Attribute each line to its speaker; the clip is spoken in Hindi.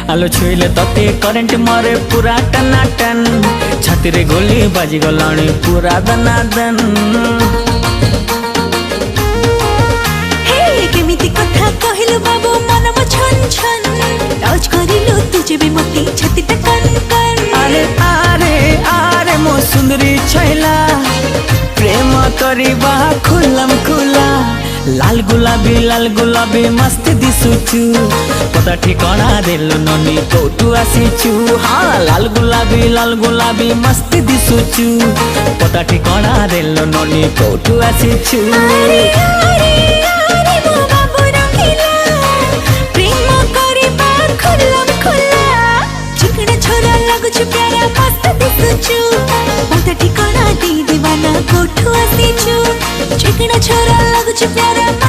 Speaker 1: आलो छुईले तते करेंट मारे पूरा टनाटन छाती रे गोली बाजी गलाणी पूरा दनादन।
Speaker 2: हे केमिति कथा कहिलु बाबू मन म छन छन टच करिलु तुझे भी मती छाती त कन कन।
Speaker 1: अरे आरे आरे मो सुंदरी छैला प्रेम करिबा खुलम खुला लाल गुलाबी मस्त दिसुचु पता ठिकाना देलो ननी कोटु आसीचु। हाँ लाल गुलाबी मस्त दिसुचु पता ठिकाना देलो ननी कोटु आसीचु।
Speaker 2: अरे अरे अरे मो बाबू रंगीला प्रेम करिबा खुलम खुला चिकना छोरा लगुछु प्यारा मस्त दिसुचु पता ठिकाना दे दीवाना कोठु आसीचु चिकना छोरा लगुछु प्यारा।